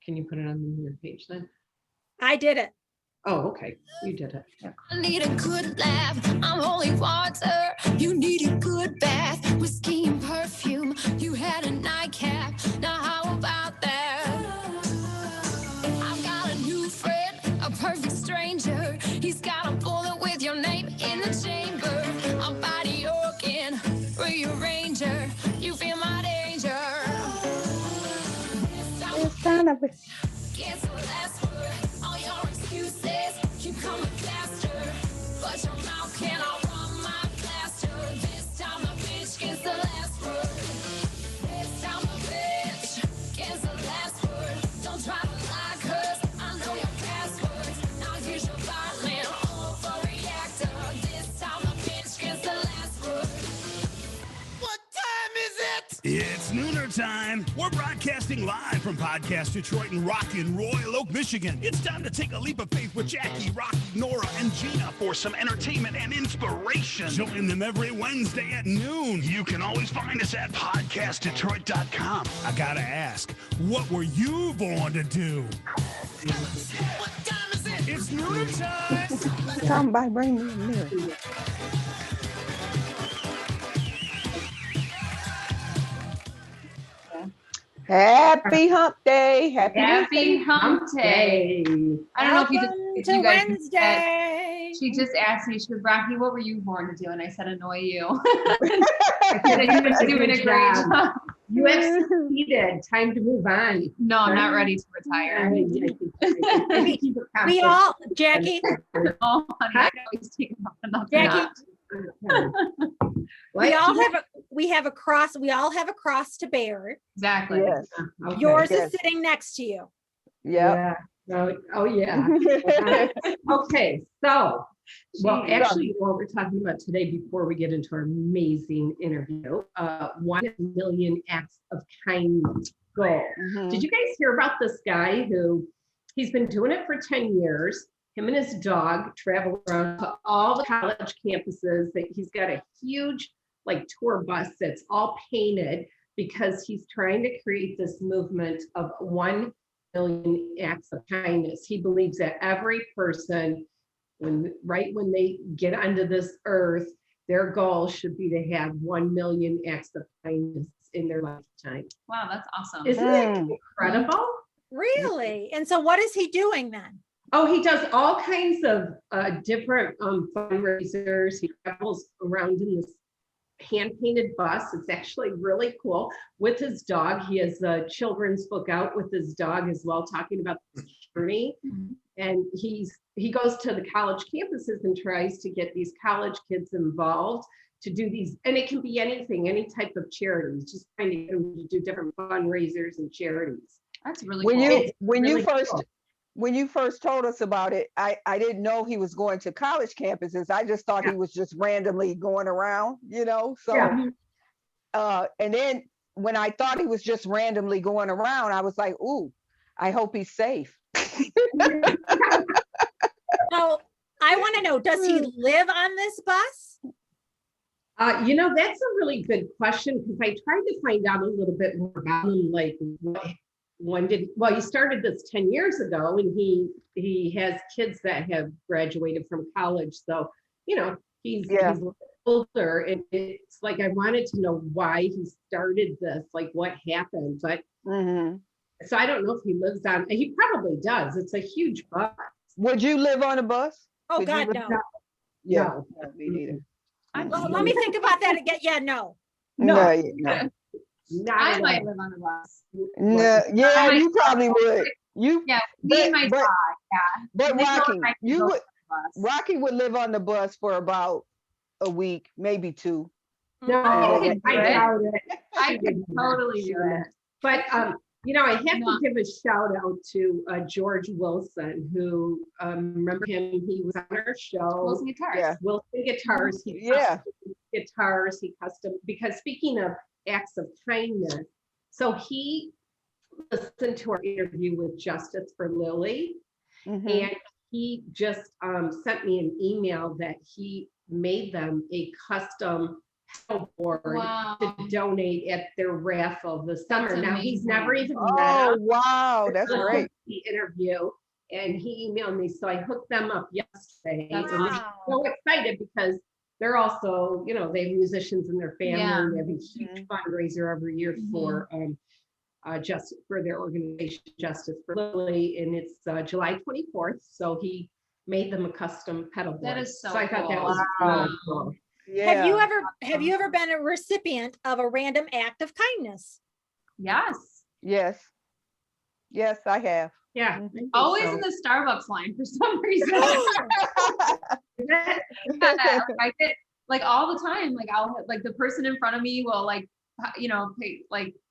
Can you put it on your page then? I did it. Oh, okay. You did it. Yeah. I need a good laugh. I'm holy water. You need a good bath. Whiskey and perfume. You had a nightcap. Now how about that? I've got a new friend, a perfect stranger. He's got a bullet with your name in the chamber. A body organ, rearranger. You feel my danger. It's kind of Guess the last word. All your excuses keep coming faster, but your mouth cannot run my plaster. This time the bitch gets the last word. This time the bitch gets the last word. Don't try to lie, 'cause I know your passwords. Now here's your violin overreactor. This time the bitch gets the last word. What time is it? It's nooner time. We're broadcasting live from Podcast Detroit in rockin' Royal Oak, Michigan. It's time to take a leap of faith with Jackie, Rocky, Nora, and Gina for some entertainment and inspiration. Join them every Wednesday at noon. You can always find us at PodcastDetroit.com. I gotta ask, what were you born to do? What time is it? It's nooner time. somebody bring me a mirror. Happy hump day. Happy hump day. I don't know if you Welcome just to if you guys just Wednesday. she just asked me, she goes, Rocky, what were you born to do? And I said, annoy you. I said, you've been doing a great job. You have succeeded. Time to move on. No, I'm not ready to retire. We all, Jackie, Oh, honey, I can always take another Jackie, nap. we have a cross. We all have a cross to bear. Exactly. Yes. Okay. Yours yes. is sitting next to you. Yep. Yeah. Oh, yeah. Okay. So, well, actually, what we're talking about today, before we get into our amazing interview, 1 million acts of kindness goal. Mhm. Did you guys hear about this guy who he's been doing it for 10 years? Him and his dog travel around to all the college campuses. That he's got a huge tour bus that's all painted because he's trying to create this movement of 1 million acts of kindness. He believes that every person, when they get onto this earth, their goal should be to have 1 million acts of kindness in their lifetime. Wow, that's awesome. Isn't that incredible? Really? And so what is he doing then? Oh, he does all kinds of different fundraisers. He travels around in this hand-painted bus. It's actually really cool. With his dog, he has a children's book out with his dog as well, talking about this journey. And he goes to the college campuses and tries to get these college kids involved to do these, and it can be anything, any type of charities, just trying to get them to do different fundraisers and charities. That's really When cool. when you first told us about it, I didn't know he was going to college campuses. I just thought he was just randomly going around, So, and then when I thought he was just randomly going around, I was like, "Ooh, I hope he's safe." So I want to know, does he live on this bus? That's a really good question, because I tried to find out a little bit more about him. He started this 10 years ago, and he has kids that have graduated from college. So, he's a little older, and it's like, I wanted to know why he started this, what happened. But so I don't know if he lives on, he probably does. It's a huge bus. Would you live on a bus? Oh, Could you God, live- no. Yeah, No. no, me neither. Well, let me think about that again. Yeah, no. No, No. no. I might live on a bus. No, yeah, you probably would. Yeah, me and my but- dog. Yeah. But We Rocky, don't like to you go would on the bus. Rocky would live on the bus for about a week, maybe 2. No, I I doubt it. I could totally do it. But I have to give a shout out to George Wilson, who remember him? He was on our show. Wilson Guitars. Yeah. Wilson Guitars. He custom, because speaking of acts of kindness, so he listened to our interview with Justice for Lily, and he just sent me an email that he made them a custom board Wow. to donate at their raffle this summer. That's Now he's amazing. never even met Oh, us. wow, that's great. The interview, and he emailed me, so I hooked them up yesterday. That's and they're so excited because they're also, they have musicians in their family. Yeah. They have a huge fundraiser every year for just for their organization, Justice for Lily, and it's July 24th. So he made them a custom pedal board. That is so I thought that cool. was really cool. Yeah. Have you ever been a recipient of a random act of kindness? Yes. Yes. Yes, I have. Yeah. Mhm. I think Always so. in the Starbucks line for some reason. I get like all the time, like the person in front of me will pay,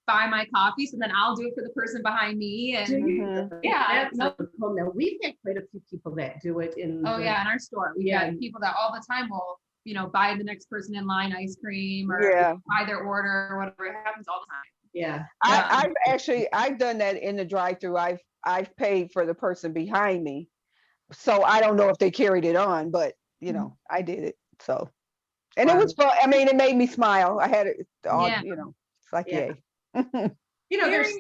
buy my coffee. So then I'll do it for the person behind me. And yeah, That's so cool. Now we've had quite a few people that do it in. in our store. We got people that all the time will, buy the next person in line ice cream or buy their order or whatever. It happens all the time. Yeah. I've done that in the drive-through. I've paid for the person behind me. So I don't know if they carried it on, but I did it. So, and it was fun. I mean, it made me smile. I had it all, it's like, yay. There's Very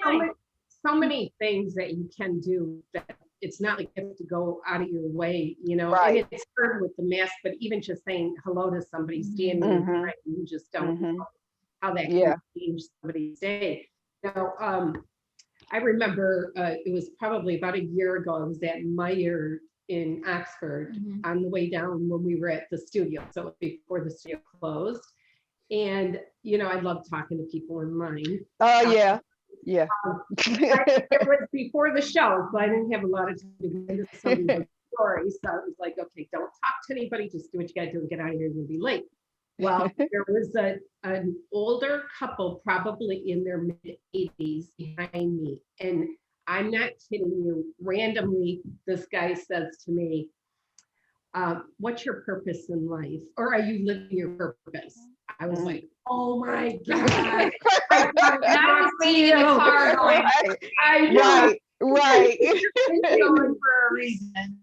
so many things that you can do that it's not like you have to go out of your way, Right. and it's hard with the mask, but even just saying hello to somebody standing in front, you just don't know how that can change somebody's day. Now, I remember it was probably about a year ago, I was at Meyer in Oxford on the way down when we were at the studio. So before the studio closed. And, I love talking to people in line. Oh, yeah. Yeah. It was before the show, so I didn't have a lot of time to get into some of the stories. So I was like, okay, don't talk to anybody. Just do what you got to do and get out of here. You're going to be late. Well, there was an older couple, probably in their mid-80s, behind me. And I'm not kidding you. Randomly, this guy says to me, what's your purpose in life? Or are you living your purpose? I was like, oh my God. I was waiting in the car going, I know. Right. it's going for a reason.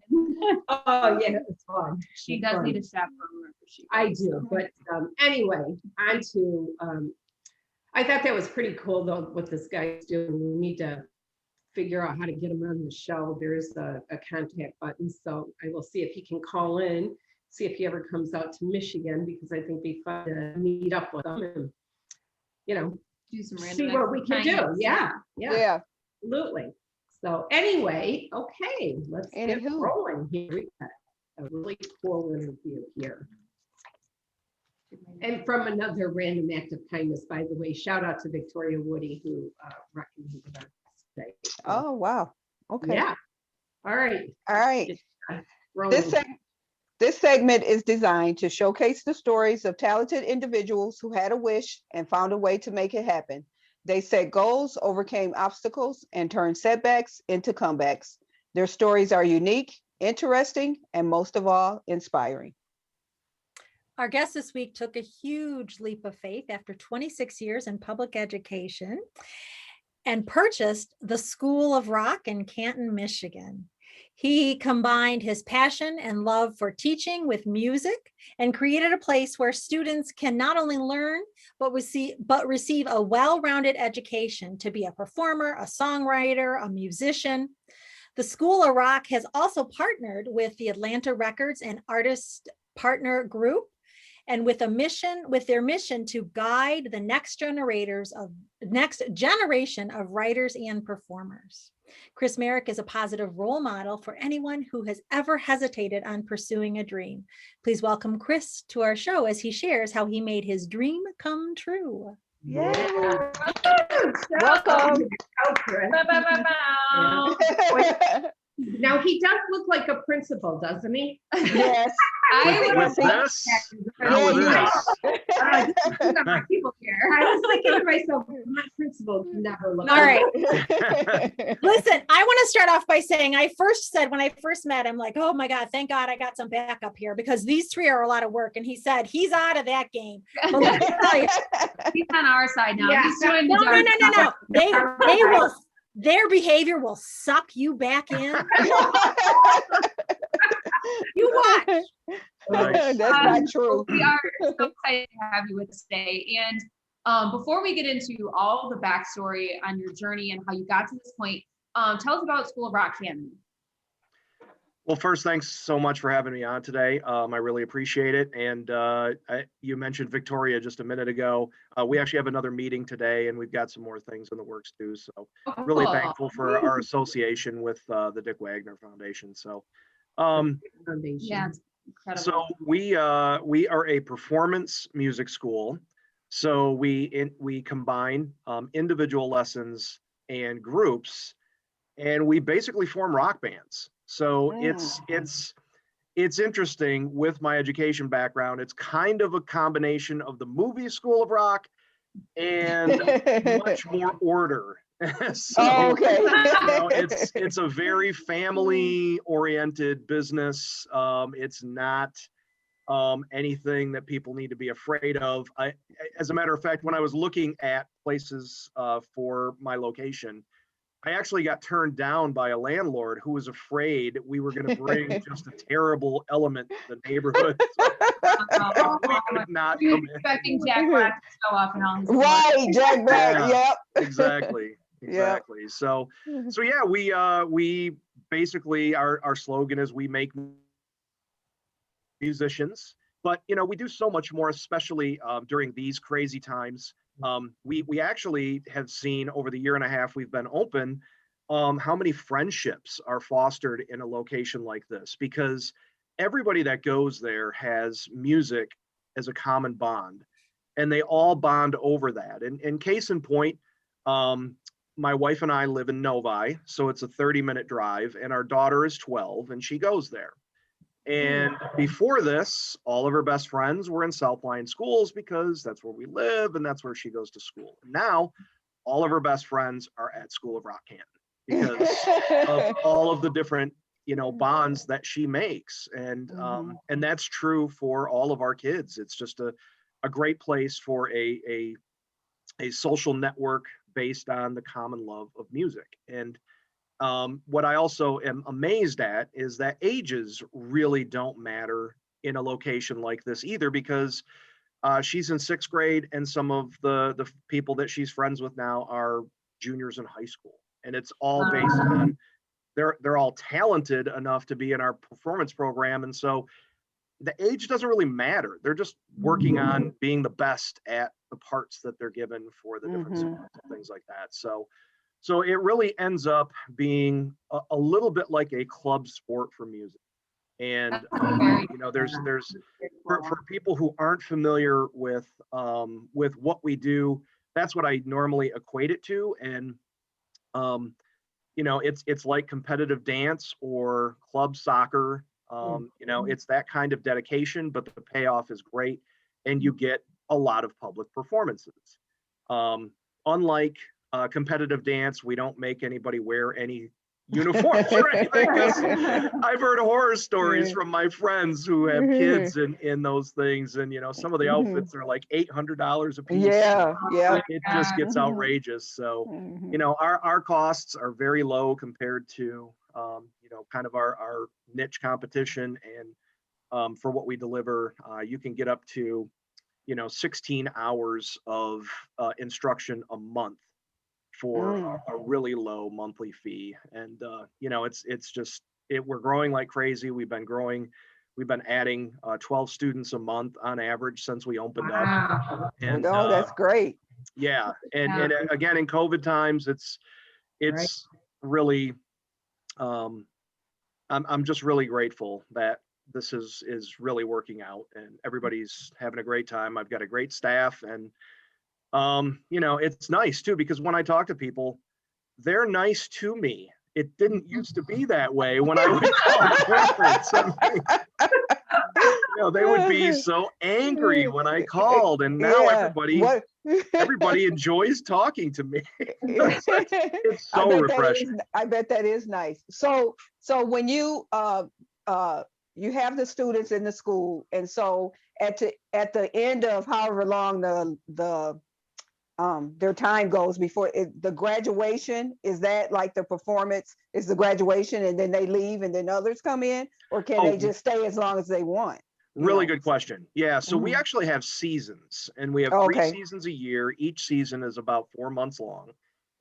Oh, yeah, it's fun. She It's does fun. need a chaperone wherever she I goes. do, but anyway, on to, I thought that was pretty cool though, what this guy's doing. We need to figure out how to get him on the show. There's a contact button, so I will see if he can call in, see if he ever comes out to Michigan, because I think it'd be fun to meet up with him and, Do some random see what we can do. kindness. Yeah, absolutely. So anyway, okay, let's get Anywho. rolling here. We got a really cool interview here. And from another random act of kindness, by the way, shout out to Victoria Woody, who recommended our today. Oh, wow. Okay. Yeah. All right. All right. Rolling. This segment is designed to showcase the stories of talented individuals who had a wish and found a way to make it happen. They set goals, overcame obstacles, and turned setbacks into comebacks. Their stories are unique, interesting, and most of all, inspiring. Our guest this week took a huge leap of faith after 26 years in public education and purchased the School of Rock in Canton, Michigan. He combined his passion and love for teaching with music and created a place where students can not only learn, but receive a well-rounded education to be a performer, a songwriter, a musician. The School of Rock has also partnered with the Atlanta Records and Artist Partner Group, and with their mission to guide the next generation of writers and performers. Chris Merrick is a positive role model for anyone who has ever hesitated on pursuing a dream. Please welcome Chris to our show as he shares how he made his dream come true. Yay. Welcome. Ba-ba-ba-ba. Now he does look like a principal, doesn't he? Yes. I would With this? How with this? have people here. I was thinking to myself, my principal never looked. All right. Listen, I want to start off by saying when I first met him, like, oh my God, thank God I got some backup here because these three are a lot of work. And he said, he's out of that game. But let me tell you, He's on our side now. Yeah. He's doing no. They will, their behavior will suck you back in. You watch. Nice. That's not true. We are so excited to have you with us today. And before we get into all the backstory on your journey and how you got to this point, tell us about School of Rock Canton. Well, first, thanks so much for having me on today. I really appreciate it. And you mentioned Victoria just a minute ago. We actually have another meeting today, and we've got some more things in the works too. So really Cool. thankful for our association with the Dick Wagner Foundation. So, Yeah, it's incredible. so we are a performance music school. So we combine individual lessons and groups, and we basically form rock bands. So it's interesting with my education background. It's kind of a combination of the movie School of Rock and much more order. So, Oh, okay. it's a very family oriented business. It's not anything that people need to be afraid of. As a matter of fact, when I was looking at places for my location, I actually got turned down by a landlord who was afraid we were going to bring just a terrible element to the neighborhood. So we could not come in. Expecting Jack Black to show up and all his Right, Jack Black. Yeah. Yep. Exactly. So yeah, we basically our slogan is we make musicians, but we do so much more, especially during these crazy times. We actually have seen over the year and a half we've been open, how many friendships are fostered in a location like this, because everybody that goes there has music as a common bond, and they all bond over that. And case in point, my wife and I live in Novi, so it's a 30-minute drive, and our daughter is 12 and she goes there. And before this, all of her best friends were in South Lyon schools because that's where we live and that's where she goes to school. Now, all of her best friends are at School of Rock Canton because of all of the different, bonds that she makes. And that's true for all of our kids. It's just a great place for a social network based on the common love of music. And what I also am amazed at is that ages really don't matter in a location like this either, because she's in 6th grade and some of the people that she's friends with now are juniors in high school. And it's all based on they're all talented enough to be in our performance program. And so the age doesn't really matter. They're just working on being the best at the parts that they're given for the different songs and things like that. So it really ends up being a little bit like a club sport for music. And there's for people who aren't familiar with what we do, that's what I normally equate it to. And it's like competitive dance or club soccer. It's that kind of dedication, but the payoff is great, and you get a lot of public performances. Unlike competitive dance, we don't make anybody wear any uniforms or anything. I've heard horror stories from my friends who have kids in those things, and some of the outfits are like $800 a piece. Yeah. It just gets outrageous. So our costs are very low compared to kind of our niche competition, and for what we deliver, you can get up to 16 hours of instruction a month for a really low monthly fee. And we're growing like crazy. We've been adding 12 students a month on average since we opened up. And that's great. Yeah. And again, in COVID times, it's really I'm just really grateful that this is really working out and everybody's having a great time. I've got a great staff, and it's nice too, because when I talk to people, they're nice to me. It didn't used to be that way when I would call parents. They would be so angry when I called, and now everybody enjoys talking to me. It's so refreshing. I bet that is nice. So when you you have the students in the school, and so at the end of however long the their time goes before the graduation? Is that like the performance is the graduation and then they leave and then others come in, or can they just stay as long as they want? Really good question. Yeah, so we Mhm. actually have seasons, and we have Oh, 3 okay. seasons a year. Each season is about 4 months long.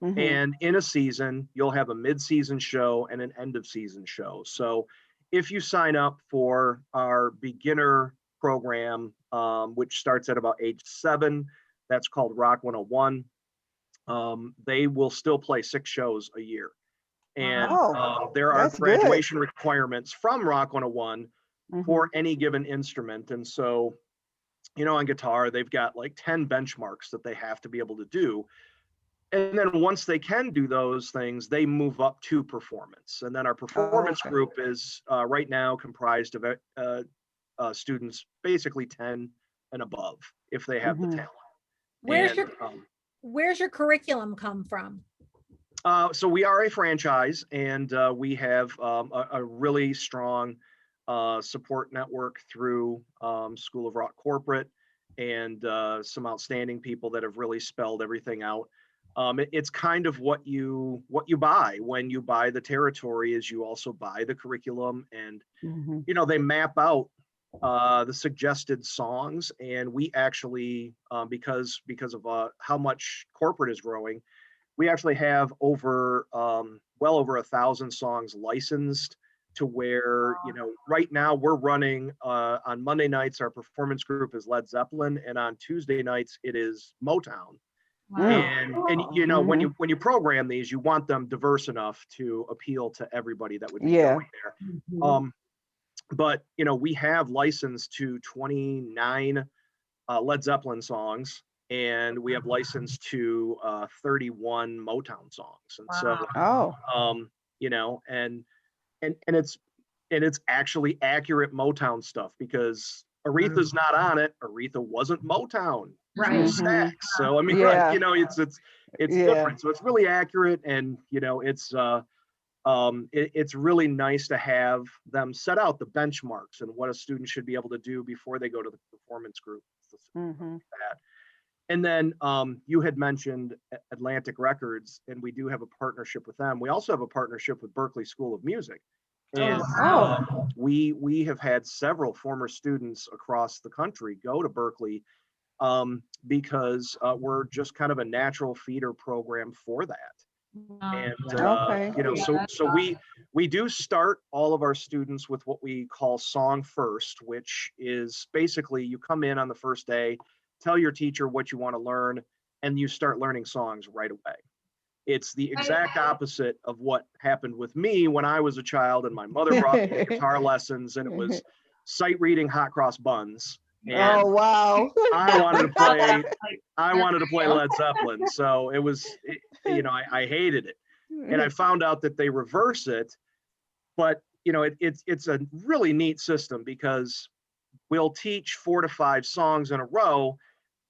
Mhm. And in a season, you'll have a mid-season show and an end-of-season show. So if you sign up for our beginner program, which starts at about age 7, that's called Rock 101, they will still play 6 shows a year. And Oh, there are that's good. graduation requirements from Rock 101 Mhm. for any given instrument. And so, on guitar, they've got like 10 benchmarks that they have to be able to do. And then once they can do those things, they move up to performance. And then our performance Okay. group is right now comprised of students basically 10 and above if they have the Mhm. talent. Where's And your where's your curriculum come from? so we are a franchise, and we have a really strong support network through School of Rock Corporate, and some outstanding people that have really spelled everything out. It's kind of what you buy when you buy the territory, is you also buy the curriculum, and Mhm. they map out the suggested songs, and we actually because of how much corporate is growing, we actually have over well over 1,000 songs licensed, to where right now we're running on Monday nights, our performance group is Led Zeppelin, and on Tuesday nights it is Motown. Wow. And when you program these, you want them diverse enough to appeal to everybody that would be Yeah. going there. Mhm. But we have licensed to 29 Led Zeppelin songs, and we have licensed to 31 Motown songs. And so Wow. Oh. and it's actually accurate Motown stuff, because Aretha's not on it. Aretha wasn't Motown. She Right. was Mhm. sax. So I mean, Yeah. it's Yeah. different. So it's really accurate, and it's really nice to have them set out the benchmarks and what a student should be able to do before they go to the performance group. Mhm. That. And then you had mentioned Atlantic Records, and we do have a partnership with them. We also have a partnership with Berklee School of Music. And wow. we have had several former students across the country go to Berklee, because we're just kind of a natural feeder program for that. And Okay. so we do start all of our students with what we call Song First, which is basically you come in on the first day, tell your teacher what you want to learn, and you start learning songs right away. It's the exact opposite of what happened with me when I was a child, and my mother brought me to guitar lessons, and it was sight reading Hot Cross Buns. And Oh, wow. I wanted to play Led Zeppelin. So it was, I hated it. And I found out that they reverse it, but it's a really neat system, because we'll teach 4 to 5 songs in a row.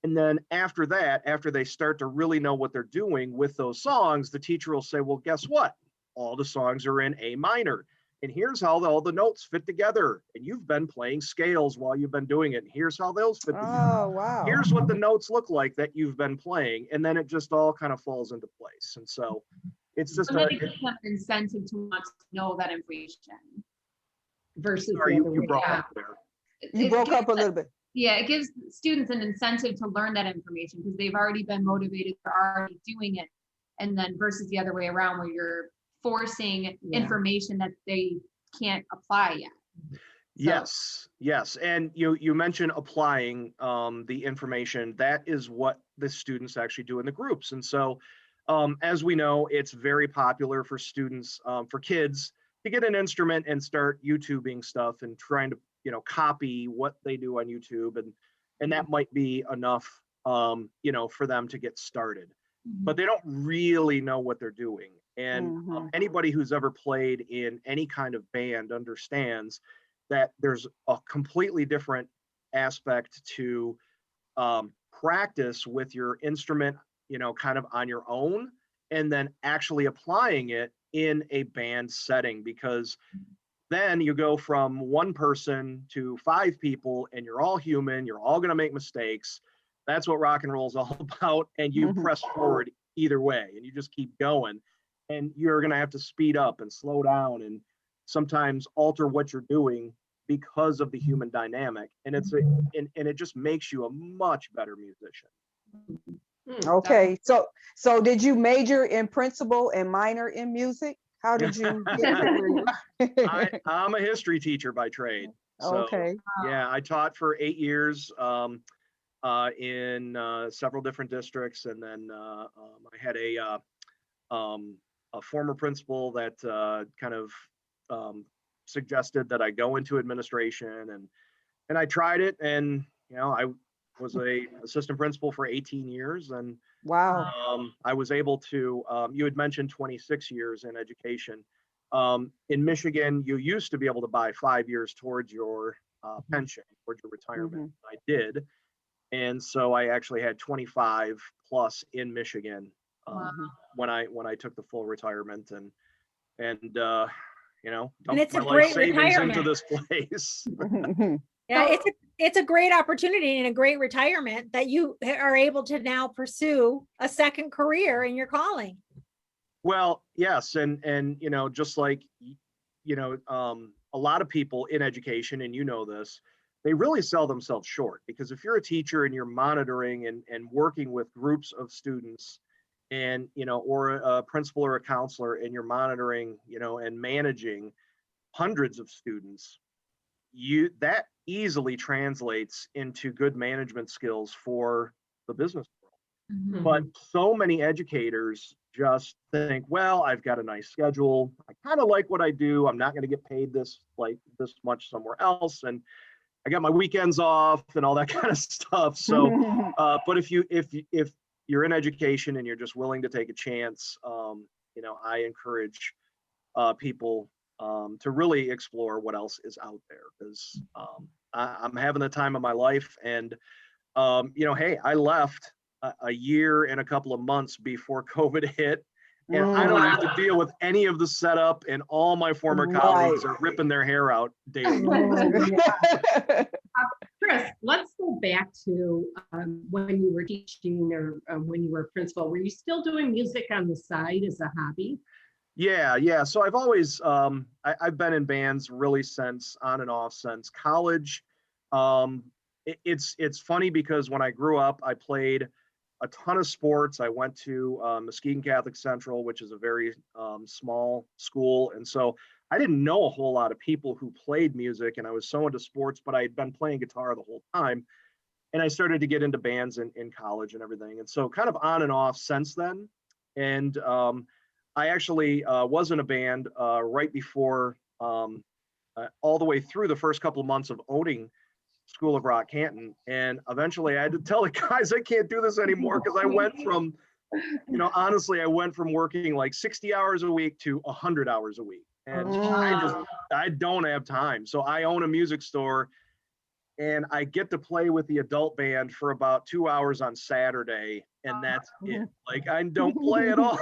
And then after that, after they start to really know what they're doing with those songs, the teacher will say, well, guess what? All the songs are in A minor. And here's how all the notes fit together. And you've been playing scales while you've been doing it. And here's how those fit together. Oh, wow. Here's what the notes look like that you've been playing. And then it just all kind of falls into place. And so it's just So then it gives them an incentive to want to know that information. Versus sorry, the other you way. broke Yeah. up there. You It broke gives up a little bit. Yeah, it gives students an incentive to learn that information, because they've already been motivated, they're already doing it. And then versus the other way around, where you're forcing information that they can't apply yet. Yes. And you mentioned applying the information. That is what the students actually do in the groups. And so as we know, it's very popular for students, for kids, to get an instrument and start YouTubing stuff and trying to copy what they do on YouTube, and that might be enough for them to get started, but they don't really know what they're doing. And anybody who's ever played in any kind of band understands that there's a completely different aspect to practice with your instrument, kind of on your own, and then actually applying it in a band setting, because then you go from one person to 5 people, and you're all human, you're all going to make mistakes. That's what rock and roll is all about. And you press forward either way, and you just keep going. And you're going to have to speed up and slow down and sometimes alter what you're doing because of the human dynamic. And and it just makes you a much better musician. Okay. So did you major in principal and minor in music? How did you I'm a history teacher by trade. So, okay. yeah, I taught for 8 years in several different districts. And then I had a former principal that kind of suggested that I go into administration, and I tried it, and I was a assistant principal for 18 years, and Wow. I was able to. You had mentioned 26 years in education. In Michigan, you used to be able to buy 5 years towards your pension, towards your retirement. I did, and so I actually had 25 plus in Michigan when I took the full retirement, and dumped it's a my life great savings into retirement. this place. Yeah, it's a great opportunity and a great retirement that you are able to now pursue a second career in your calling. Well, yes, and just like a lot of people in education, and this, they really sell themselves short, because if you're a teacher and you're monitoring and working with groups of students, and or a principal or a counselor, and you're monitoring and managing hundreds of students, that easily translates into good management skills for the business world. But so many educators just think, well, I've got a nice schedule, I kind of like what I do, I'm not going to get paid this much somewhere else, and I got my weekends off and all that kind of stuff. So but if you're in education and you're just willing to take a chance, I encourage people to really explore what else is out there, because I'm having the time of my life. And hey, I left a year and a couple of months before COVID hit, and I don't have to deal with any of the setup, and all my former colleagues are ripping their hair out daily. Chris, let's go back to when you were teaching, or when you were a principal. Were you still doing music on the side as a hobby? Yeah. So I've always I've been in bands really since on and off since college. It's funny because when I grew up, I played a ton of sports. I went to Muskegon Catholic Central, which is a very small school, and so I didn't know a whole lot of people who played music, and I was so into sports, but I had been playing guitar the whole time, and I started to get into bands in college and everything, and so kind of on and off since then. And I actually was in a band right before, all the way through the first couple of months of owning School of Rock Canton. And eventually I had to tell the guys, I can't do this anymore, because I went from, honestly, I went from working like 60 hours a week to 100 hours a week. And I don't have time. So I own a music store, and I get to play with the adult band for about 2 hours on Saturday. And that's it. Like, I don't play at all.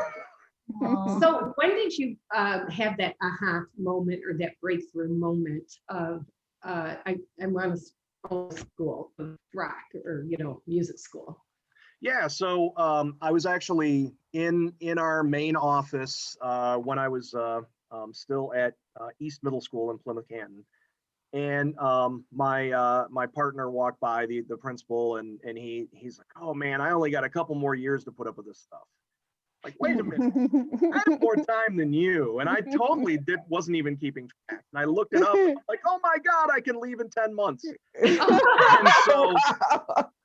So when did you have that aha moment, or that breakthrough moment of I want to school of rock, or music school? Yeah, so I was actually in our main office when I was still at East Middle School in Plymouth Canton, and my partner walked by, the principal, and he's like, "Oh man, I only got a couple more years to put up with this stuff." Like, wait a minute, I have more time than you. And I totally wasn't even keeping track. And I looked it up, and I'm like, oh my God, I can leave in 10 months. And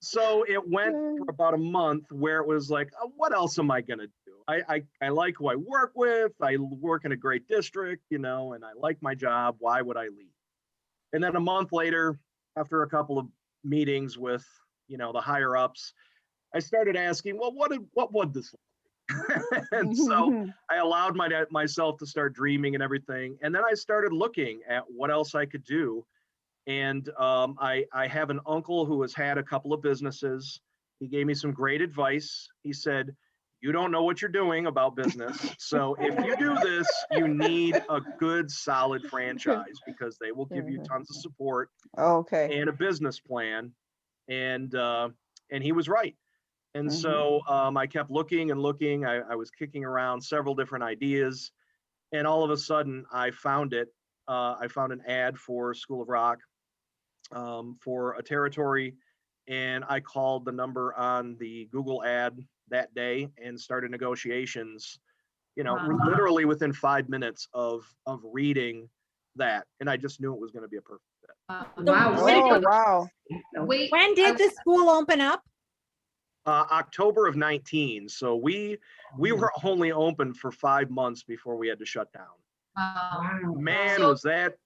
so it went for about a month where it was like, oh, what else am I going to do? I like who I work with. I work in a great district, and I like my job. Why would I leave? And then a month later, after a couple of meetings with, the higher ups, I started asking, well, what would this look like? And so I allowed myself to start dreaming and everything. And then I started looking at what else I could do. And I have an uncle who has had a couple of businesses. He gave me some great advice. He said, you don't know what you're doing about business. So if you do this, you need a good, solid franchise, because they will give you tons of support. Okay. And a business plan. And And he was right. And so I kept looking and looking. I was kicking around several different ideas. And all of a sudden I found it. I found an ad for School of Rock for a territory. And I called the number on the Google ad that day and started negotiations, literally within 5 minutes of reading that. And I just knew it was going to be a perfect fit. Wow. Oh, wow. Wait, When did the school open up? October of 19. So we were only open for 5 months before we had to shut down. Wow. Man, So-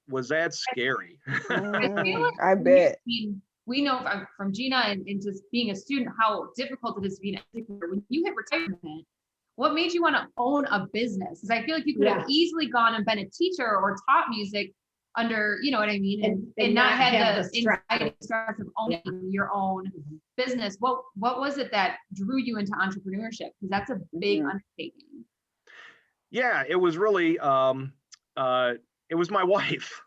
was that scary. I bet. We know from Gina and just being a student how difficult it is to be an educator. When you hit retirement, what made you want to own a business? Because I feel like you could have easily gone and been a teacher or taught music under, you know what I mean, and not had the anxiety stress of owning your own business. What was it that drew you into entrepreneurship? Because that's a big undertaking. Yeah, it was really it was my wife.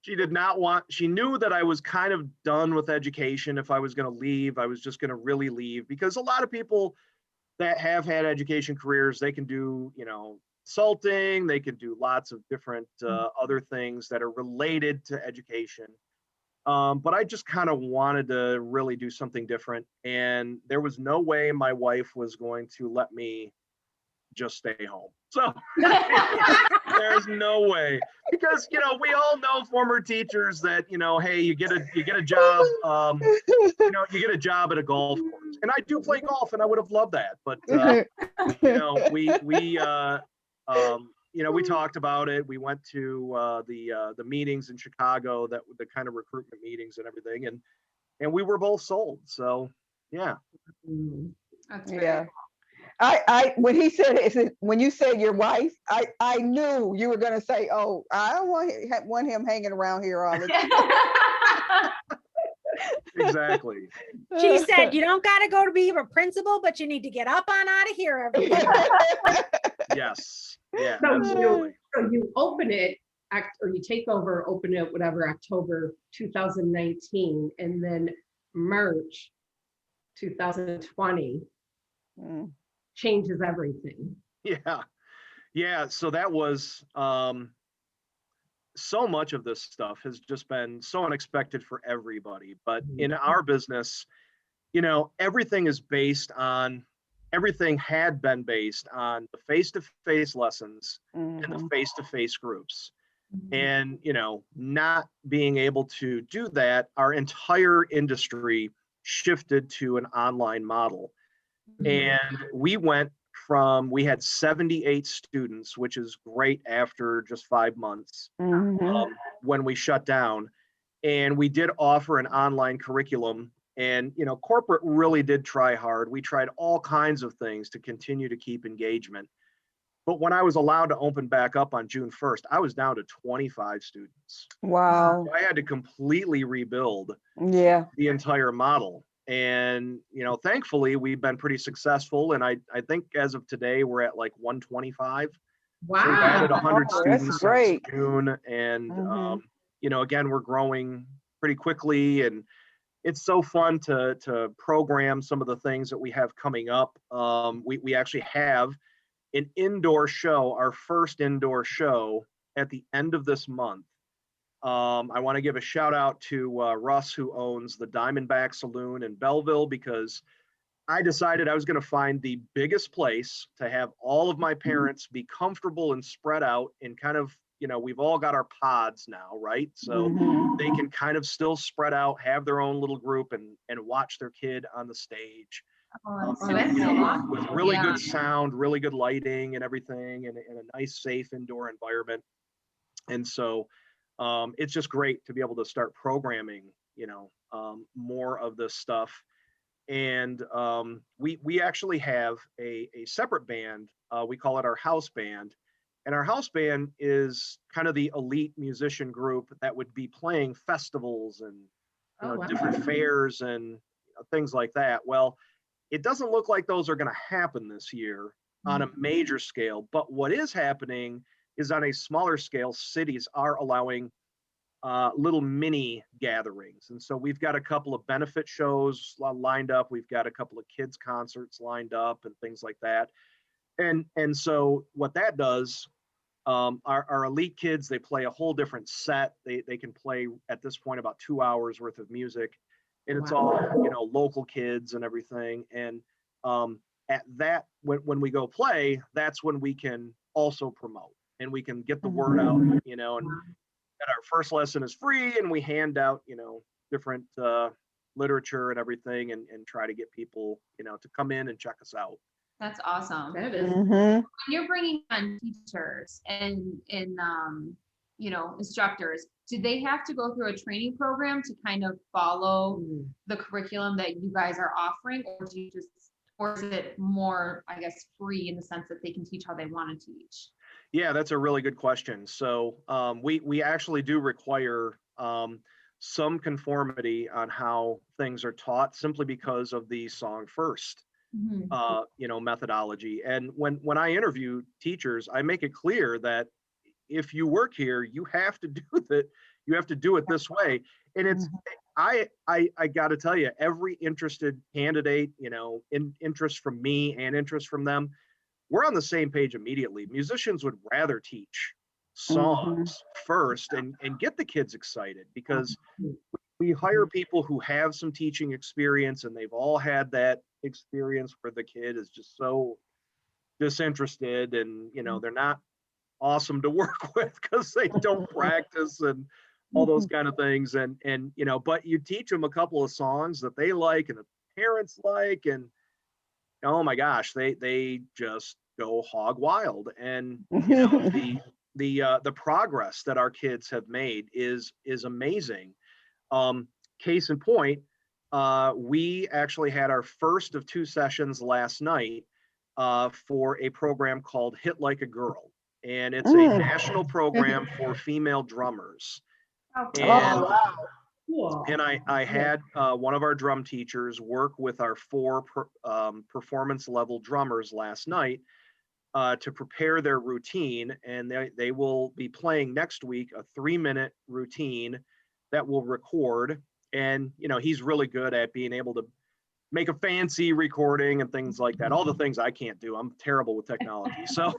She did not want, she knew that I was kind of done with education. If I was going to leave, I was just going to really leave, because a lot of people that have had education careers, they can do, consulting, they can do lots of different other things that are related to education. But I just kind of wanted to really do something different. And there was no way my wife was going to let me just stay home. So there's no way, because we all know former teachers that hey, you get a job, you get a job at a golf course. And I do play golf, and I would have loved that, but we talked about it. We went to the meetings in Chicago, that the kind of recruitment meetings and everything, and we were both sold. So yeah. That's Yeah. I when he said it, when you said your wife, I knew you were going to say, oh, I don't want him hanging around here all the time. Exactly. She said, you don't got to go to be a principal, but you need to get up on out of here every day. Yes. Yeah. So Absolutely. you open it, or you take over, open it, whatever, October 2019, and then March 2020 changes everything. Yeah. So that was so much of this stuff has just been so unexpected for everybody. But in our business, everything had been based on the face-to-face lessons and the face-to-face groups. And, not being able to do that, our entire industry shifted to an online model. And we had 78 students, which is great after just 5 months, when we shut down. And we did offer an online curriculum, and, corporate really did try hard. We tried all kinds of things to continue to keep engagement. But when I was allowed to open back up on June 1st, I was down to 25 students. Wow. I had to completely rebuild the entire model. And, thankfully we've been pretty successful. And I think as of today, we're at like 125. Wow. So we've added 100 Oh, students that's great. since June. And, again, we're growing pretty quickly. And it's so fun to program some of the things that we have coming up. We actually have an indoor show, our first indoor show, at the end of this month. I want to give a shout out to Russ, who owns the Diamondback Saloon in Belleville, because I decided I was going to find the biggest place to have all of my parents be comfortable and spread out, and kind of, we've all got our pods now, right? So they can kind of still spread out, have their own little group, and watch their kid on the stage. With really good sound, really good lighting and everything, and a nice, safe indoor environment. And so it's just great to be able to start programming, more of this stuff. And we actually have a separate band. We call it our house band. And our house band is kind of the elite musician group that would be playing festivals and different fairs and things like that. Well, it doesn't look like those are going to happen this year on a major scale. But what is happening is, on a smaller scale, cities are allowing little mini gatherings. And so we've got a couple of benefit shows lined up. We've got a couple of kids concerts lined up and things like that. And so what that does, our elite kids, they play a whole different set. They can play at this point about 2 hours worth of music, and it's all, local kids and everything. And at that, when we go play, that's when we can also promote and we can get the word out, and our first lesson is free, and we hand out, different literature and everything, and try to get people, to come in and check us out. That's awesome. That is. When you're bringing on teachers and instructors, do they have to go through a training program to kind of follow the curriculum that you guys are offering, or is it more, I guess, free in the sense that they can teach how they want to teach? Yeah, that's a really good question. So we actually do require some conformity on how things are taught, simply because of the song first methodology. And when I interview teachers, I make it clear that if you work here, you have to do that. You have to do it this way. And it's, I got to tell you, every interested candidate, interest from me and interest from them, we're on the same page immediately. Musicians would rather teach songs first and get the kids excited, because we hire people who have some teaching experience, and they've all had that experience where the kid is just so disinterested, and they're not awesome to work with because they don't practice and all those kind of things. And but you teach them a couple of songs that they like and the parents like, and oh my gosh, they just go hog wild. And the progress that our kids have made is amazing. Case in point, we actually had our first of 2 sessions last night for a program called Hit Like a Girl. And it's a national program for female drummers. And, and I had one of our drum teachers work with our 4 performance level drummers last night to prepare their routine. And they will be playing next week a 3-minute routine that will record. And, he's really good at being able to make a fancy recording and things like that. All the things I can't do. I'm terrible with technology. So,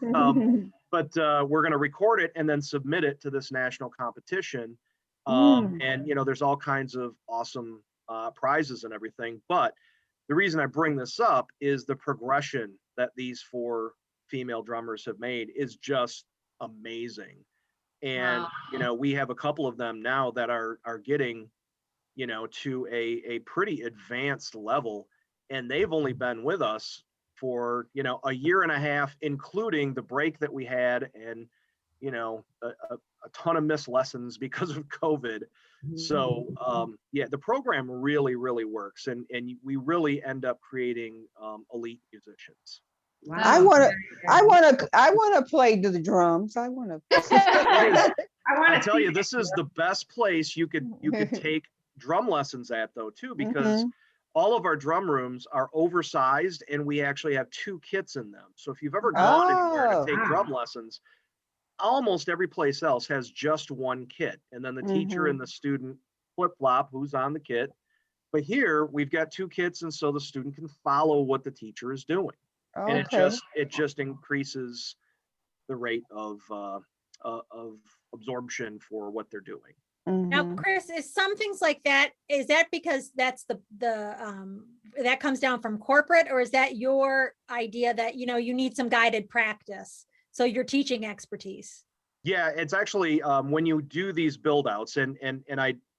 but we're going to record it and then submit it to this national competition. And, there's all kinds of awesome prizes and everything. But the reason I bring this up is the progression that these 4 female drummers have made is just amazing. And, we have a couple of them now that are getting, to a pretty advanced level. And they've only been with us for, a year and a half, including the break that we had, and, a ton of missed lessons because of COVID. So, the program really, really works. And we really end up creating elite musicians. Wow. I want to play the drums. I want I tell you, this is the best place you could take drum lessons at, though, too, because all of our drum rooms are oversized, and we actually have 2 kits in them. So if you've ever gone anywhere to take drum lessons, almost every place else has just 1 kit, and then the teacher and the student flip-flop who's on the kit. But here we've got 2 kits, and so the student can follow what the teacher is doing. And it just increases the rate of absorption for what they're doing. Now, Chris, is some things like that, is that because that's the that comes down from corporate, or is that your idea that, you need some guided practice? So your teaching expertise? Yeah, it's actually when you do these build outs, and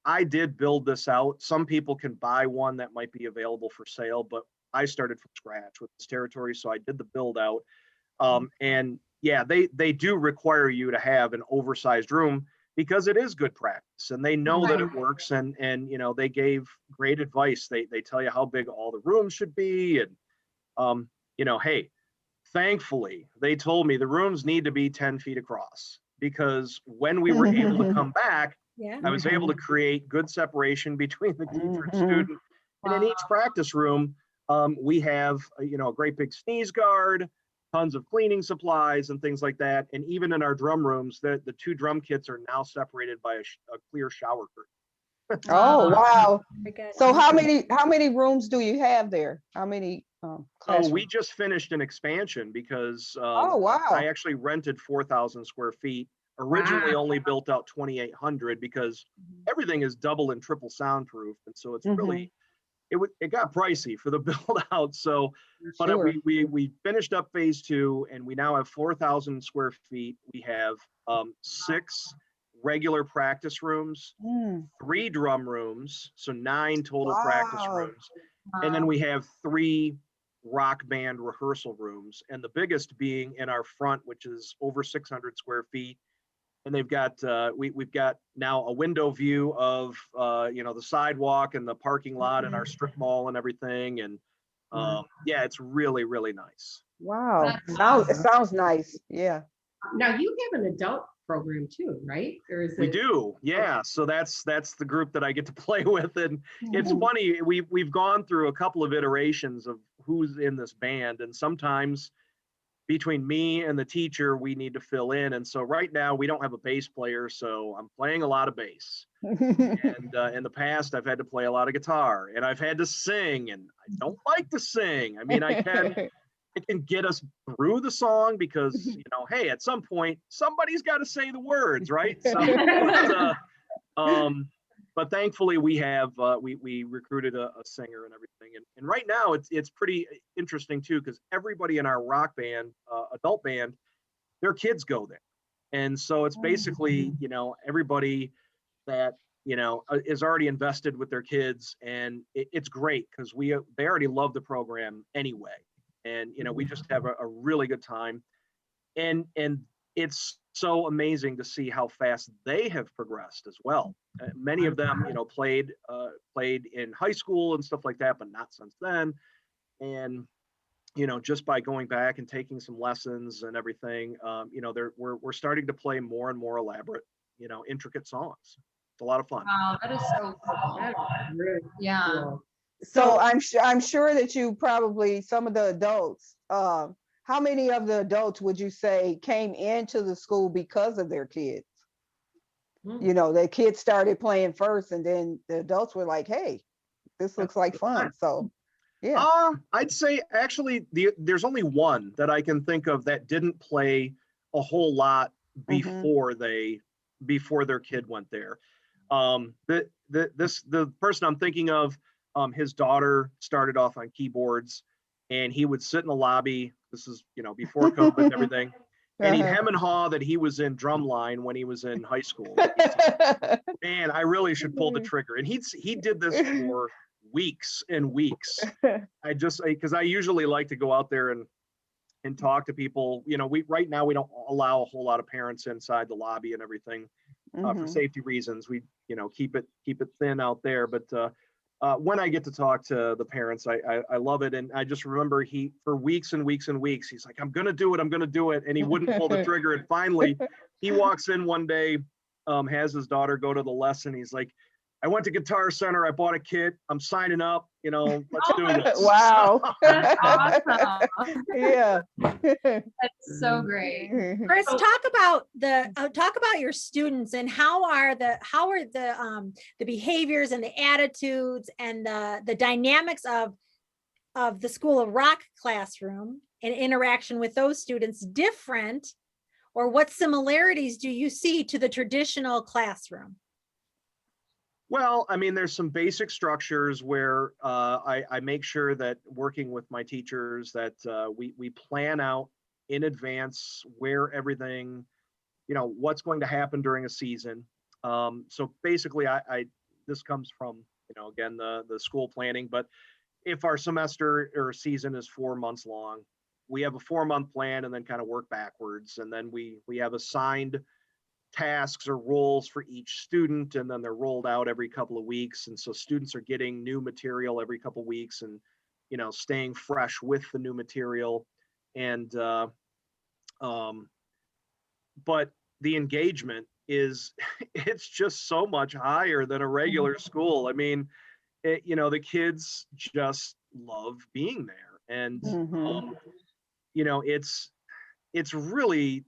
I did build this out. Some people can buy one that might be available for sale, but I started from scratch with this territory. So I did the build out. And yeah, they do require you to have an oversized room, because it is good practice, and they know that it works. And they gave great advice. They tell you how big all the rooms should be. And, hey, thankfully, they told me the rooms need to be 10 feet across, because when we were able to come back, I was able to create good separation between the teacher and student. And in each practice room, we have, a great big sneeze guard. tons of cleaning supplies and things like that. And even in our drum rooms, the 2 drum kits are now separated by a clear shower curtain. Oh, wow. Very good. So how many rooms do you have there? How many So classrooms? we just finished an expansion because Oh, wow. I actually rented 4,000 square feet. Originally Wow. only built out 2,800 because everything is double and triple soundproof. And so it's really, it got pricey for the build out. So, but Sure. we finished up phase 2 and we now have 4,000 square feet. We have 6 regular practice rooms, Mm, 3 drum rooms, so 9 total practice wow. rooms. And then we have 3 rock band rehearsal rooms, and the biggest being in our front, which is over 600 square feet. And they've got we've got now a window view of the sidewalk and the parking lot and our strip mall and everything. And yeah, it's really, really nice. Wow. That's It sounds nice. Yeah. Now you have an adult program too, right? Or is We it? do, yeah. So that's the group that I get to play with, and it's funny. We've gone through a couple of iterations of who's in this band, and sometimes between me and the teacher, we need to fill in. And so right now we don't have a bass player, so I'm playing a lot of bass. And in the past, I've had to play a lot of guitar, and I've had to sing, and I don't like to sing. I mean, it can get us through the song because, hey, at some point, somebody's got to say the words, right? So, but thankfully we have, we recruited a singer and everything. And right now it's pretty interesting too, because everybody in our rock band, adult band, their kids go there. And so it's basically, everybody that, is already invested with their kids, and it's great because they already love the program anyway. And, we just have a really good time. And it's so amazing to see how fast they have progressed as well. Many of them, played in high school and stuff like that, but not since then. And, just by going back and taking some lessons and everything, we're starting to play more and more elaborate, intricate songs. It's a lot of fun. Wow, that is so cool. That is really Yeah. cool. So I'm sure that you probably, some of the adults, how many of the adults would you say came into the school because of their kids? The kids started playing first, and then the adults were like, hey, this looks like fun. So yeah. I'd say actually there's only one that I can think of that didn't play a whole lot before their kid went there. The person I'm thinking of, his daughter started off on keyboards, and he would sit in the lobby. This is, before COVID and everything. And he'd hem and haw that he was in drumline when he was in high school. Man, I really should pull the trigger. And he did this for weeks and weeks. Because I usually like to go out there and talk to people. Right now we don't allow a whole lot of parents inside the lobby and everything for safety reasons. We, keep it thin out there. But when I get to talk to the parents, I love it. And I just remember for weeks and weeks and weeks, he's like, I'm going to do it. And he wouldn't pull the trigger. And finally he walks in one day, has his daughter go to the lesson. He's like, I went to Guitar Center. I bought a kit. I'm signing up. Let's do this. Wow. That's awesome. Yeah. That's so great. Chris, talk about your students and how are the behaviors and the attitudes and the dynamics of the School of Rock classroom and interaction with those students different, or what similarities do you see to the traditional classroom? Well, I mean, there's some basic structures where I make sure that working with my teachers that we plan out in advance where everything, what's going to happen during a season. So basically, this comes from, again, the school planning. But if our semester or season is 4 months long, we have a 4-month plan and then kind of work backwards. And then we have assigned tasks or roles for each student, and then they're rolled out every couple of weeks. And so students are getting new material every couple of weeks and, staying fresh with the new material. And, but the engagement it's just so much higher than a regular school. I mean, the kids just love being there. And, it's really,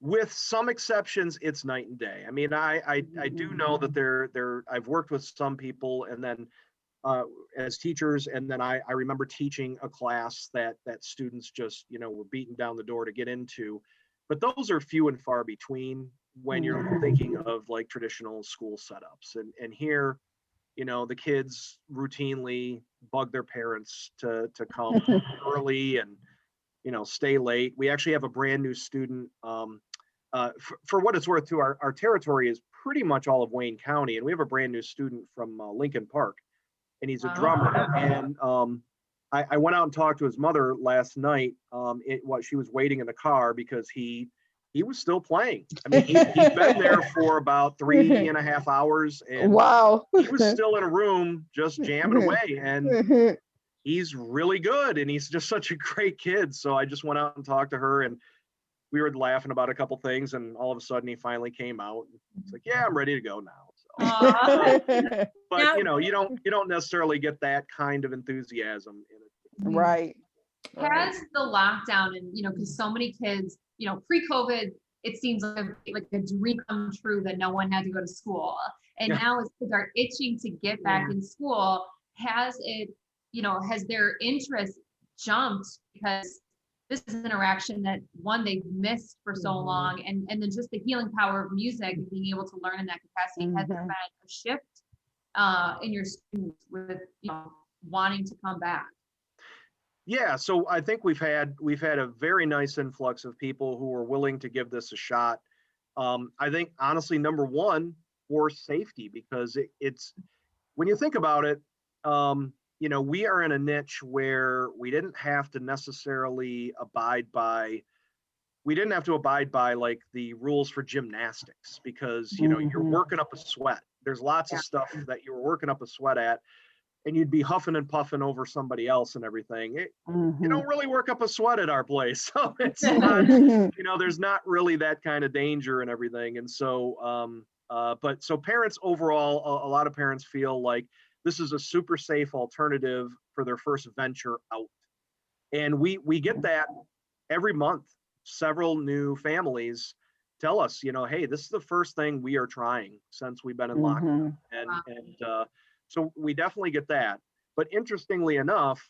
with some exceptions, it's night and day. I mean, I do know that I've worked with some people, and then as teachers, and then I remember teaching a class that students just, were beating down the door to get into, but those are few and far between when you're thinking of like traditional school setups. And here, the kids routinely bug their parents to come early and, stay late. We actually have a brand new student. For what it's worth, too, our territory is pretty much all of Wayne County, and we have a brand new student from Lincoln Park, and he's a drummer. And I went out and talked to his mother last night. She was waiting in the car because he was still playing. I mean, he'd been there for about 3.5 hours, and wow, he was still in a room just jamming away. And he's really good, and he's just such a great kid. So I just went out and talked to her, and we were laughing about a couple things, and all of a sudden he finally came out. It's like, yeah, I'm ready to go now. So, but Now- you don't necessarily get that kind of enthusiasm in it. right. Has the lockdown, and because so many kids, pre-COVID, it seems like a dream come true that no one had to go to school, and now as kids are itching to get back in school, has their interest jumped because this is an interaction that they've missed for so long, and then just the healing power of music and being able to learn in that capacity. Has there been a shift in your students with wanting to come back? Yeah, so I think we've had a very nice influx of people who are willing to give this a shot. I think honestly, number one, for safety, because it's when you think about it, we are in a niche where we didn't have to necessarily abide by like the rules for gymnastics, because you're working up a sweat. There's lots of stuff that you were working up a sweat at, and you'd be huffing and puffing over somebody else and everything. You don't really work up a sweat at our place, so it's not, there's not really that kind of danger and everything. And so but so parents overall, a lot of parents feel like this is a super safe alternative for their first venture out. And we get that every month. Several new families tell us, hey, this is the first thing we are trying since we've been in lockdown. And so we definitely get that. But interestingly enough,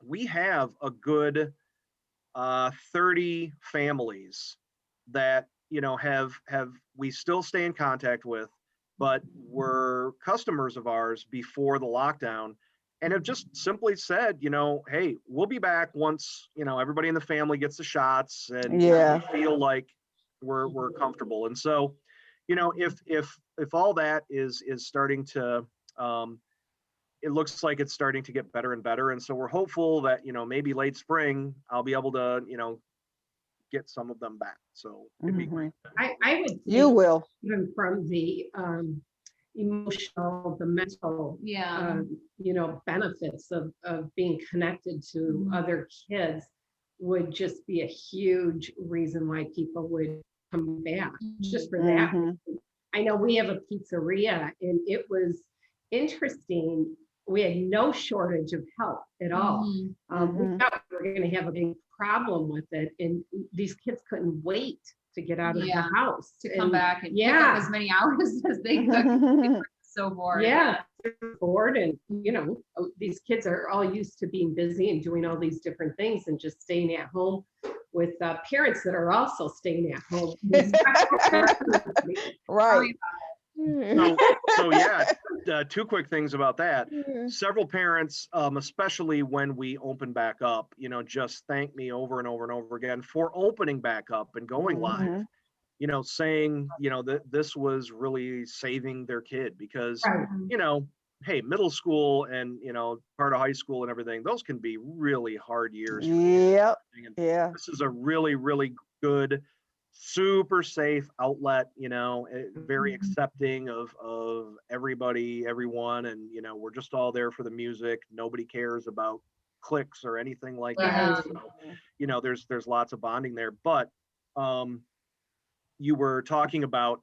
we have a good 30 families that have we still stay in contact with, but were customers of ours before the lockdown, and have just simply said, hey, we'll be back once everybody in the family gets the shots, and we feel like we're comfortable. And so if all that is starting to it looks like it's starting to get better and better. And so we're hopeful that maybe late spring I'll be able to get some of them back. So it'd be great. I would You think will. even from the emotional, the mental benefits of being connected to other kids would just be a huge reason why people would come back, just for that. I know we have a pizzeria, and it was interesting. We had no shortage of help at all. We thought we were going to have a big problem with it, and these kids couldn't wait to get out of the house to come back and pick up as many hours as they could. They were so bored. Bored, and these kids are all used to being busy and doing all these different things, and just staying at home with parents that are also staying at home. Right. So two quick things about that. Several parents, especially when we open back up, just thank me over and over and over again for opening back up and going live, saying, that this was really saving their kid, because, hey, middle school and, part of high school and everything, those can be really hard years. This is a really, really good, super safe outlet, very accepting of everybody, everyone. And, we're just all there for the music. Nobody cares about clicks or anything like that. So, there's lots of bonding there. But you were talking about,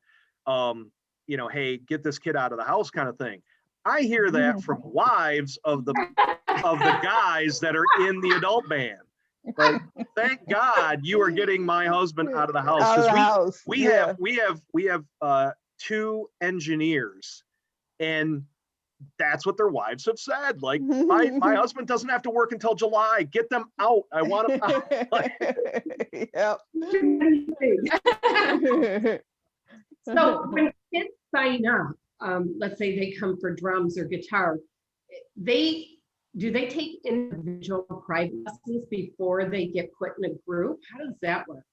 hey, get this kid out of the house kind of thing. I hear that from wives of the guys that are in the adult band. Like, thank God you are getting my husband out of the house, Out of the house. we have 2 engineers, and that's what their wives have said. Like, my husband doesn't have to work until July. Get them out. I want them out. Yep. So when kids sign up, let's say they come for drums or guitar, do they take individual private lessons before they get put in a group? How does that work?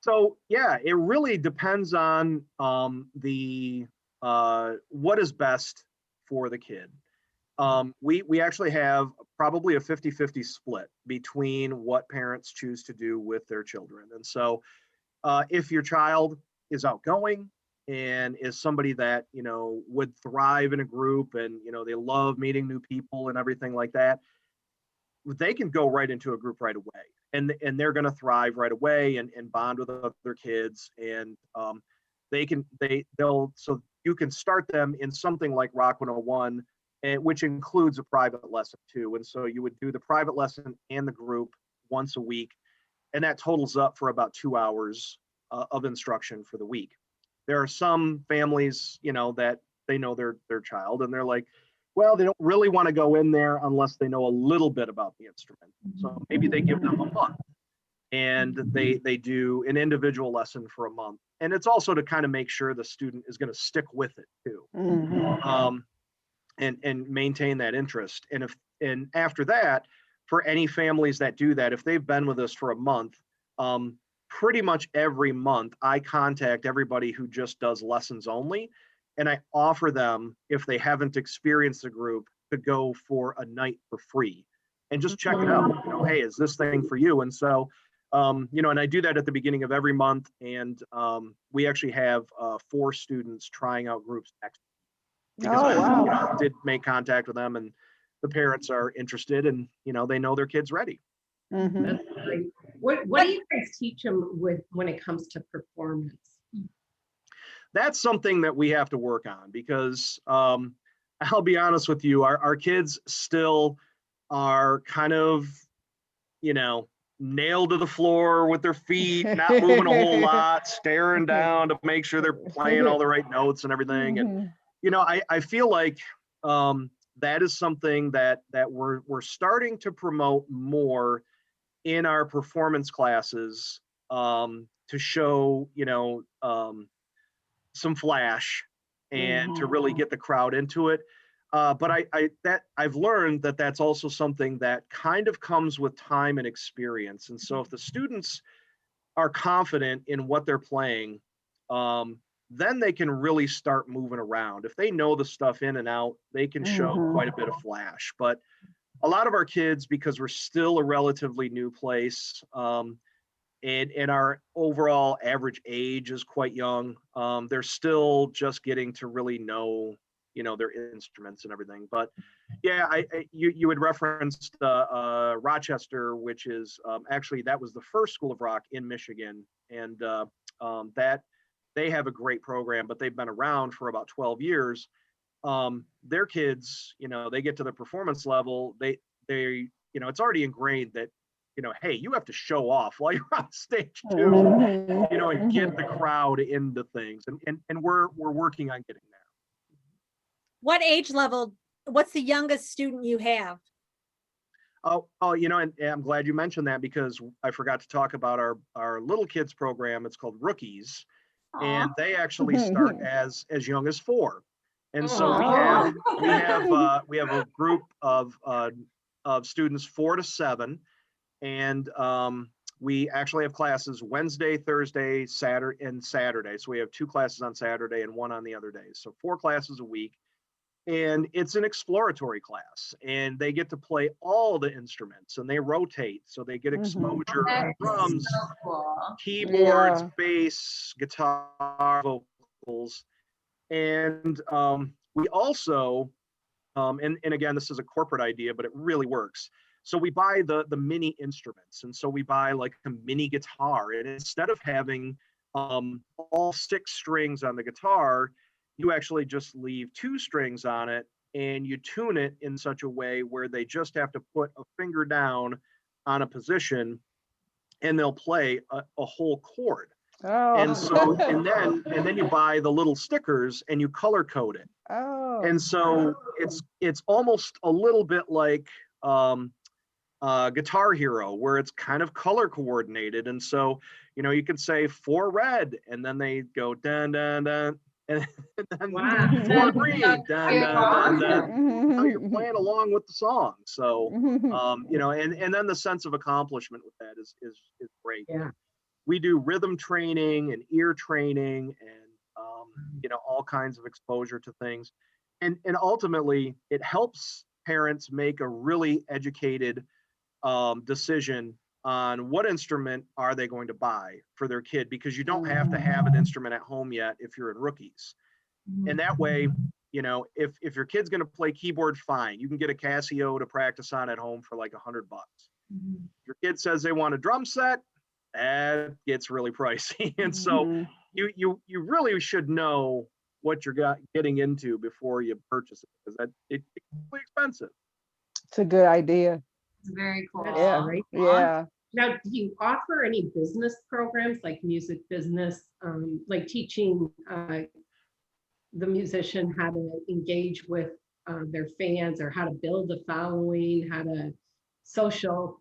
So yeah, it really depends on what is best for the kid. We actually have probably a 50-50 split between what parents choose to do with their children. And so if your child is outgoing and is somebody that, would thrive in a group, and, they love meeting new people and everything like that, they can go right into a group right away. And they're going to thrive right away and bond with other kids. And so you can start them in something like Rock 101, which includes a private lesson too. And so you would do the private lesson and the group once a week, and that totals up for about 2 hours of instruction for the week. There are some families, that they know their child, and they're like, well, they don't really want to go in there unless they know a little bit about the instrument. So maybe they give them a month, and they do an individual lesson for a month. And it's also to kind of make sure the student is going to stick with it too, and maintain that interest. And after that, for any families that do that, if they've been with us for a month, pretty much every month I contact everybody who just does lessons only, and I offer them, if they haven't experienced the group, to go for a night for free and just check it out. Hey, is this thing for you? And so, and I do that at the beginning of every month. And we actually have 4 students trying out groups next week, because I did make contact with them, and the parents are interested, and they know their kid's ready. That's great. What do you guys teach them when it comes to performance? That's something that we have to work on, because I'll be honest with you, our kids still are kind of, nailed to the floor with their feet, not moving a whole lot, staring down to make sure they're playing all the right notes and everything. And, I feel like that is something that we're starting to promote more in our performance classes, to show, some flash, and to really get the crowd into it. But I've learned that that's also something that kind of comes with time and experience. And so if the students are confident in what they're playing, then they can really start moving around. If they know the stuff in and out, they can show quite a bit of flash. But a lot of our kids, because we're still a relatively new place, and our overall average age is quite young, they're still just getting to really know, their instruments and everything. But yeah, you had referenced Rochester, which is actually, that was the first School of Rock in Michigan, and that they have a great program, but they've been around for about 12 years. Their kids, they get to the performance level, they it's already ingrained that, hey, you have to show off while you're on stage too, and get the crowd into things. And we're working on getting there. What age level, what's the youngest student you have? Oh, and I'm glad you mentioned that, because I forgot to talk about our little kids program. It's called Rookies. Aww. And they actually start as young as 4. And so we have a group of students 4 to 7, and we actually have classes Wednesday, Thursday, Saturday, and Saturday. So we have 2 classes on Saturday and 1 on the other days. So 4 classes a week. And it's an exploratory class, and they get to play all the instruments, and they rotate. So they get exposure on drums, so cool. keyboards, bass, guitar, vocals. And we also, and again, this is a corporate idea, but it really works. So we buy the mini instruments. And so we buy like a mini guitar, and instead of having all 6 strings on the guitar, you actually just leave 2 strings on it and you tune it in such a way where they just have to put a finger down on a position and they'll play a whole chord. And Oh. so, and then you buy the little stickers and you color code it. Oh. And so it's almost a little bit like Guitar Hero, where it's kind of color coordinated. And so, you know, you could say 4 red, and then they go dun dun dun, and then Wow. 4 green, dun dun dun dun. How you're playing along with the song. So, you know, and then the sense of accomplishment with that is great. Yeah. We do rhythm training and ear training and you know, all kinds of exposure to things, and ultimately it helps parents make a really educated decision on what instrument are they going to buy for their kid, because you don't have to have an instrument at home yet if you're in rookies. And that way, you know, if your kid's going to play keyboard, fine, you can get a Casio to practice on at home for like $100. Your kid says they want a drum set, that gets really pricey. And so you really should know what you're getting into before you purchase it, because it's really expensive. It's a good idea. It's very cool. Yeah. Right. Yeah. Now, do you offer any business programs like music business, like teaching the musician how to engage with their fans, or how to build a following, how to social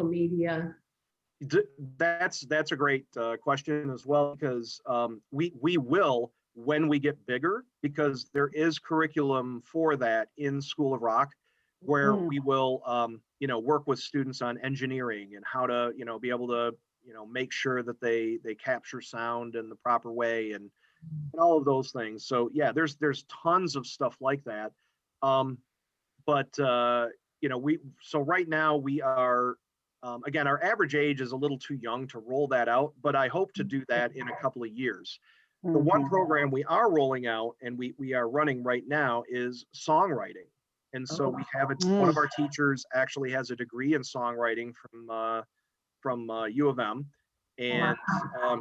media? That's a great question as well, because we will, when we get bigger, because there is curriculum for that in School of Rock, where we will you know, work with students on engineering and how to, you know, be able to, you know, make sure that they capture sound in the proper way, and all of those things. So yeah, there's tons of stuff like that. But you know, so right now we are again, our average age is a little too young to roll that out, but I hope to do that in a couple of years. The one program we are rolling out and we are running right now is songwriting. And so we have one of our teachers actually has a degree in songwriting from U of M, and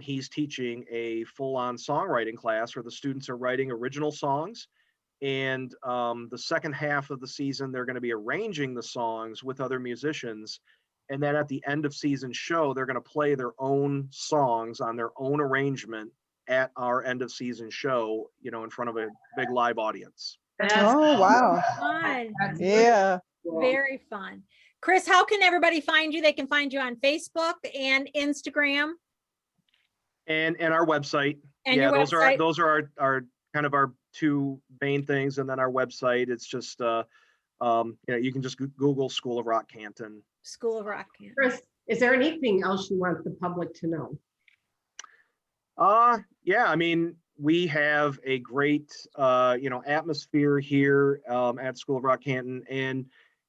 he's teaching a full-on songwriting class where the students are writing original songs. And the second half of the season, they're going to be arranging the songs with other musicians. And then at the end of season show, they're going to play their own songs on their own arrangement at our end of season show, you know, in front of a big live audience. Oh, wow. Fun. Yeah. Very fun. Chris, how can everybody find you? They can find you on Facebook and Instagram. And our website. And yeah, your website. those are our kind of our 2 main things. And then our website, it's just you know, you can just Google School of Rock Canton. School of Rock Canton. Chris, is there anything else you want the public to know? Yeah, I mean, we have a great you know, atmosphere here at School of Rock Canton, and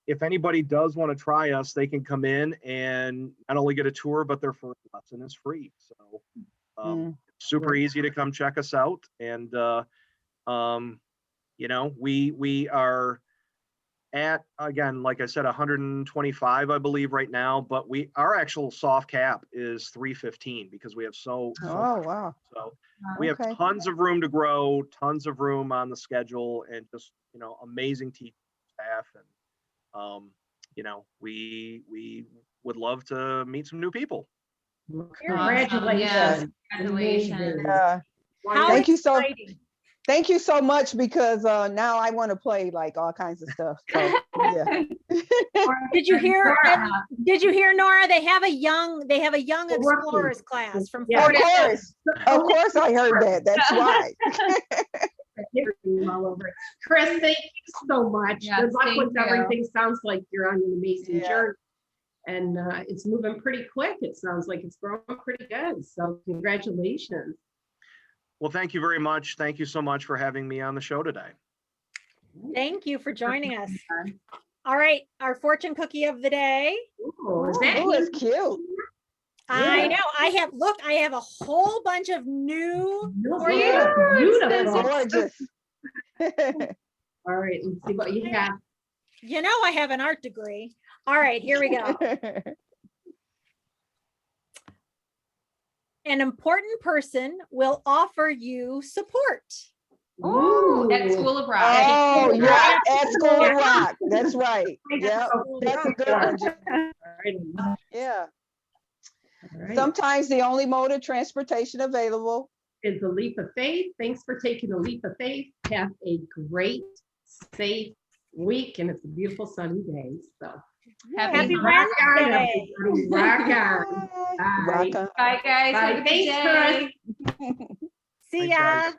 if anybody does want to try us, they can come in and not only get a tour, but their first lesson is free. So super easy to come check us out. And you know, we are at, again, like I said, 125, I believe, right now, but our actual soft cap is 315 because we have so much. Wow. So we have tons of room to grow, tons of room on the schedule, and just, you know, amazing teaching staff. And you know, we would love to meet some new people. Congratulations. Yes, congratulations. Thank you so Thank you so much, because now I want to play like all kinds of stuff. So, yeah. Did you hear? Nora? They have a young explorers class from Florida. Of course, I heard that. That's why. All over. Chris, thank you so much. Yes, good luck with thank you. everything. Sounds like you're on an amazing journey, and it's moving pretty quick. It sounds like it's growing pretty good. So congratulations. Well, thank you very much. Thank you so much for having me on the show today. Thank you for joining us. All right, our fortune cookie of the day. Ooh, it's cute. I know. I have a whole bunch of new. Beautiful. Gorgeous. All right, let's see what you got. You know, I have an art degree. All right, here we go. An important person will offer you support. Oh, at School of Rock. Oh, School of yeah, Rock. at School of Yeah. Rock. That's right. Yeah, Oh, that's a good one. Jen. All Yeah. right. Sometimes the only mode of transportation available. Is a leap of faith. Thanks for taking a leap of faith. Have a great, safe week, and it's a beautiful sunny day. So Happy rock on, Wednesday. everybody. Rock on. Rock Bye. on. Bye, guys. Bye. Have a good Thanks, day. Chris. See Thanks, ya. guys.